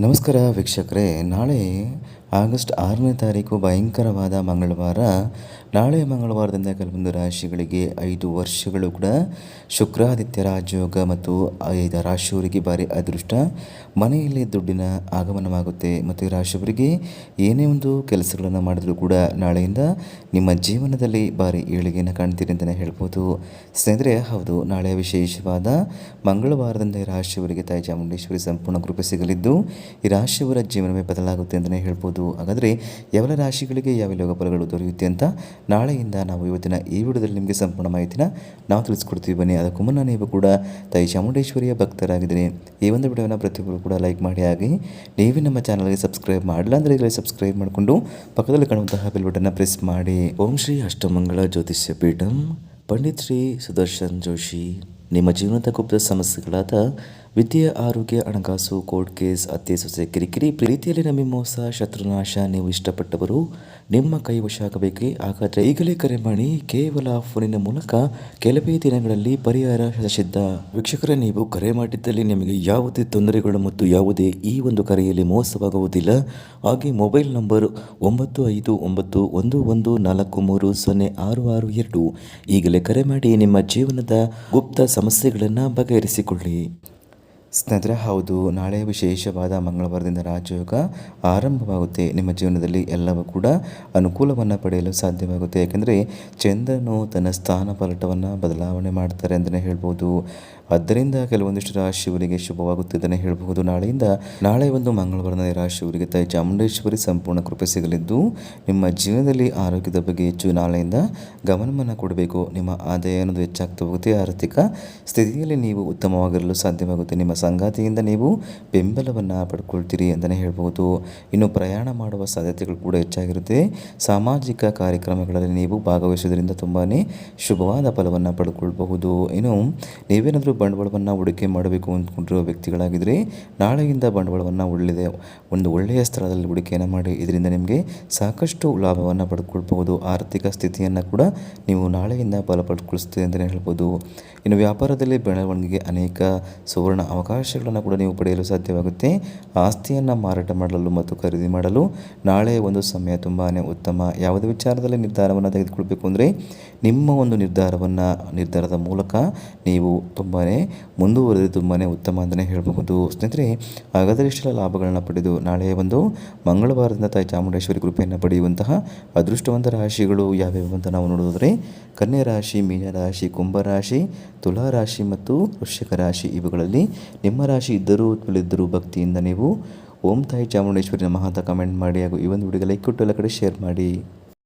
ನಮಸ್ಕಾರ ವೀಕ್ಷಕರೇ. ನಾಳೆ ಆಗಸ್ಟ್ 6ನೇ ತಾರೀಕು ಭಯಂಕರವಾದ ಮಂಗಳವಾರ. ನಾಳೆ ಮಂಗಳವಾರದಿಂದ ಕೆಲವೊಂದು ರಾಶಿಗಳಿಗೆ 5 ವರ್ಷಗಳು ಕೂಡ ಶುಕ್ರಾದಿತ್ಯ ರಾಜಯೋಗ ಮತ್ತು 5 ರಾಶಿಯವರಿಗೆ ಭಾರಿ ಅದೃಷ್ಟ. ಮನೆಯಲ್ಲಿ ದುಡ್ಡಿನ ಆಗಮನವಾಗುತ್ತೆ ಮತ್ತು ಈ ರಾಶಿಯವರಿಗೆ ಏನೇ ಒಂದು ಕೆಲಸಗಳನ್ನು ಮಾಡಿದರೂ ಕೂಡ ನಾಳೆಯಿಂದ ನಿಮ್ಮ ಜೀವನದಲ್ಲಿ ಭಾರಿ ಏಳಿಗೆಯನ್ನು ಕಾಣ್ತೀರಿ ಅಂತಲೇ ಹೇಳ್ಬೋದು. ಸ್ನೇಹಿತರೆ, ಹೌದು, ನಾಳೆ ವಿಶೇಷವಾದ ಮಂಗಳವಾರದಿಂದ ಈ ರಾಶಿಯವರಿಗೆ ತಾಯಿ ಚಾಮುಂಡೇಶ್ವರಿ ಸಂಪೂರ್ಣ ಕೃಪೆ ಸಿಗಲಿದ್ದು ಈ ರಾಶಿಯವರ ಜೀವನವೇ ಬದಲಾಗುತ್ತೆ ಅಂತಲೇ ಹೇಳ್ಬೋದು. ಹಾಗಾದರೆ ಯಾವೆಲ್ಲ ರಾಶಿಗಳಿಗೆ ಯಾವ ಯೋಗ ಫಲಗಳು ದೊರೆಯುತ್ತೆ ಅಂತ ನಾಳೆಯಿಂದ ನಾವು ಇವತ್ತಿನ ಈ ವಿಡಿಯೋದಲ್ಲಿ ನಿಮಗೆ ಸಂಪೂರ್ಣ ಮಾಹಿತಿನ ನಾವು ತಿಳಿಸ್ಕೊಡ್ತೀವಿ. ಬನ್ನಿ, ಅದಕ್ಕೂ ಮುನ್ನ ನೀವು ಕೂಡ ತಾಯಿ ಚಾಮುಂಡೇಶ್ವರಿಯ ಭಕ್ತರಾಗಿದ್ದರೆ ಈ ಒಂದು ವಿಡಿಯೋನ ಪ್ರತಿಯೊಬ್ಬರು ಕೂಡ ಲೈಕ್ ಮಾಡಿ, ಹಾಗೆ ನೀವೇ ನಮ್ಮ ಚಾನಲ್ಗೆ ಸಬ್ಸ್ಕ್ರೈಬ್ ಮಾಡಿಲ್ಲ ಅಂದರೆ ಈಗಲೇ ಸಬ್ಸ್ಕ್ರೈಬ್ ಮಾಡಿಕೊಂಡು ಪಕ್ಕದಲ್ಲಿ ಕಾಣುವಂತಹ ಬೆಲ್ ಬಟನ್ನ ಪ್ರೆಸ್ ಮಾಡಿ. ಓಂ ಶ್ರೀ ಅಷ್ಟಮಂಗಳ ಜ್ಯೋತಿಷ್ಯ ಪೀಠಂ, ಪಂಡಿತ್ ಶ್ರೀ ಸುದರ್ಶನ್ ಜೋಶಿ. ನಿಮ್ಮ ಜೀವನದ ಗುಪ್ತ ಸಮಸ್ಯೆಗಳಾದ ವಿದ್ಯೆ, ಆರೋಗ್ಯ, ಹಣಕಾಸು, ಕೋರ್ಟ್ ಕೇಸ್, ಅತ್ತೆ ಸೊಸೆ ಕಿರಿಕಿರಿ, ಪ್ರೀತಿಯಲ್ಲಿ ನಮಗೆ ಮೋಸ, ಶತ್ರುನಾಶ, ನೀವು ಇಷ್ಟಪಟ್ಟವರು ನಿಮ್ಮ ಕೈ ವಶ ಆಗಬೇಕೇ? ಹಾಗಾದರೆ ಈಗಲೇ ಕರೆ ಮಾಡಿ. ಕೇವಲ ಫೋನಿನ ಮೂಲಕ ಕೆಲವೇ ದಿನಗಳಲ್ಲಿ ಪರಿಹಾರ ಸಿದ್ಧ. ವೀಕ್ಷಕರೇ, ನೀವು ಕರೆ ಮಾಡಿದ್ದಲ್ಲಿ ನಿಮಗೆ ಯಾವುದೇ ತೊಂದರೆಗಳು ಮತ್ತು ಯಾವುದೇ ಈ ಒಂದು ಕರೆಯಲ್ಲಿ ಮೋಸವಾಗುವುದಿಲ್ಲ. ಹಾಗೆ ಮೊಬೈಲ್ ನಂಬರ್ 959114306662. ಈಗಲೇ ಕರೆ ಮಾಡಿ ನಿಮ್ಮ ಜೀವನದ ಗುಪ್ತ ಸಮಸ್ಯೆಗಳನ್ನು ಬಗೆಹರಿಸಿಕೊಳ್ಳಿ. ಸ್ನೇಹಿತರೆ, ಹೌದು, ನಾಳೆ ವಿಶೇಷವಾದ ಮಂಗಳವಾರದಿಂದ ರಾಜಯೋಗ ಆರಂಭವಾಗುತ್ತೆ. ನಿಮ್ಮ ಜೀವನದಲ್ಲಿ ಎಲ್ಲವೂ ಕೂಡ ಅನುಕೂಲವನ್ನು ಪಡೆಯಲು ಸಾಧ್ಯವಾಗುತ್ತೆ. ಯಾಕೆಂದರೆ ಚಂದ್ರನು ತನ್ನ ಸ್ಥಾನ ಪಲಟವನ್ನು ಬದಲಾವಣೆ ಮಾಡ್ತಾರೆ ಅಂತಲೇ ಹೇಳ್ಬೋದು. ಆದ್ದರಿಂದ ಕೆಲವೊಂದಿಷ್ಟು ರಾಶಿಯವರಿಗೆ ಶುಭವಾಗುತ್ತಿದ್ದನೇ ಹೇಳಬಹುದು. ನಾಳೆ ಒಂದು ಮಂಗಳವಾರದ ರಾಶಿಯವರಿಗೆ ತಾಯಿ ಚಾಮುಂಡೇಶ್ವರಿ ಸಂಪೂರ್ಣ ಕೃಪೆ ಸಿಗಲಿದ್ದು ನಿಮ್ಮ ಜೀವನದಲ್ಲಿ ಆರೋಗ್ಯದ ಬಗ್ಗೆ ಹೆಚ್ಚು ನಾಳೆಯಿಂದ ಗಮನವನ್ನು ಕೊಡಬೇಕು. ನಿಮ್ಮ ಆದಾಯ ಅನ್ನೋದು ಹೆಚ್ಚಾಗ್ತಾ ಹೋಗುತ್ತೆ. ಆರ್ಥಿಕ ಸ್ಥಿತಿಯಲ್ಲಿ ನೀವು ಉತ್ತಮವಾಗಿರಲು ಸಾಧ್ಯವಾಗುತ್ತೆ. ನಿಮ್ಮ ಸಂಗಾತಿಯಿಂದ ನೀವು ಬೆಂಬಲವನ್ನು ಪಡ್ಕೊಳ್ತೀರಿ ಅಂತಲೇ ಹೇಳ್ಬೋದು. ಇನ್ನು ಪ್ರಯಾಣ ಮಾಡುವ ಸಾಧ್ಯತೆಗಳು ಕೂಡ ಹೆಚ್ಚಾಗಿರುತ್ತೆ. ಸಾಮಾಜಿಕ ಕಾರ್ಯಕ್ರಮಗಳಲ್ಲಿ ನೀವು ಭಾಗವಹಿಸೋದ್ರಿಂದ ತುಂಬಾ ಶುಭವಾದ ಫಲವನ್ನು ಪಡ್ಕೊಳ್ಬಹುದು. ಇನ್ನು ನೀವೇನಾದರೂ ಬಂಡವಾಳವನ್ನು ಹೂಡಿಕೆ ಮಾಡಬೇಕು ಅಂದ್ಕೊಂಡಿರುವ ವ್ಯಕ್ತಿಗಳಾಗಿದ್ದರೆ ನಾಳೆಯಿಂದ ಬಂಡವಾಳವನ್ನು ಒಂದು ಒಳ್ಳೆಯ ಸ್ಥಳದಲ್ಲಿ ಹೂಡಿಕೆಯನ್ನು ಮಾಡಿ. ಇದರಿಂದ ನಿಮಗೆ ಸಾಕಷ್ಟು ಲಾಭವನ್ನು ಪಡ್ಕೊಳ್ಬಹುದು. ಆರ್ಥಿಕ ಸ್ಥಿತಿಯನ್ನು ಕೂಡ ನೀವು ನಾಳೆಯಿಂದ ಬಲಪಡಿಸ್ತೀರಿ ಅಂತಲೇ ಹೇಳ್ಬೋದು. ಇನ್ನು ವ್ಯಾಪಾರದಲ್ಲಿ ಬೆಳವಣಿಗೆಗೆ ಅನೇಕ ಸುವರ್ಣ ಅವಕಾಶಗಳನ್ನು ಕೂಡ ನೀವು ಪಡೆಯಲು ಸಾಧ್ಯವಾಗುತ್ತೆ. ಆಸ್ತಿಯನ್ನು ಮಾರಾಟ ಮಾಡಲು ಮತ್ತು ಖರೀದಿ ಮಾಡಲು ನಾಳೆ ಒಂದು ಸಮಯ ತುಂಬಾ ಉತ್ತಮ. ಯಾವುದೇ ವಿಚಾರದಲ್ಲಿ ನಿರ್ಧಾರವನ್ನು ತೆಗೆದುಕೊಳ್ಬೇಕು ಅಂದರೆ ನಿಮ್ಮ ಒಂದು ನಿರ್ಧಾರದ ಮೂಲಕ ನೀವು ತುಂಬಾ ಮುಂದುವರೆದು ತುಂಬಾ ಉತ್ತಮ ಅಂತಲೇ ಹೇಳಬಹುದು. ಸ್ನೇಹಿತರೆ, ಹಾಗಾದರೆ ಇಷ್ಟೆಲ್ಲ ಲಾಭಗಳನ್ನು ಪಡೆದು ನಾಳೆಯ ಒಂದು ಮಂಗಳವಾರದಿಂದ ತಾಯಿ ಚಾಮುಂಡೇಶ್ವರಿ ಕೃಪೆಯನ್ನು ಪಡೆಯುವಂತಹ ಅದೃಷ್ಟವಂತ ರಾಶಿಗಳು ಯಾವ್ಯಾವು ಅಂತ ನಾವು ನೋಡೋದಾದರೆ ಕನ್ಯಾ ರಾಶಿ, ಮೀನರಾಶಿ, ಕುಂಭರಾಶಿ, ತುಲಾ ರಾಶಿ ಮತ್ತು ವೃಶ್ಚಿಕ ರಾಶಿ. ಇವುಗಳಲ್ಲಿ ನಿಮ್ಮ ರಾಶಿ ಇದ್ದರೂ ಭಕ್ತಿಯಿಂದ ನೀವು ಓಂ ತಾಯಿ ಚಾಮುಂಡೇಶ್ವರಿ ನಮಃ ಅಂತ ಕಮೆಂಟ್ ಮಾಡಿ, ಹಾಗೂ ಈ ಒಂದು ವಿಡಿಯೋಗೆ ಲೈಕ್ ಕೊಟ್ಟು ಎಲ್ಲ ಕಡೆ ಶೇರ್ ಮಾಡಿ.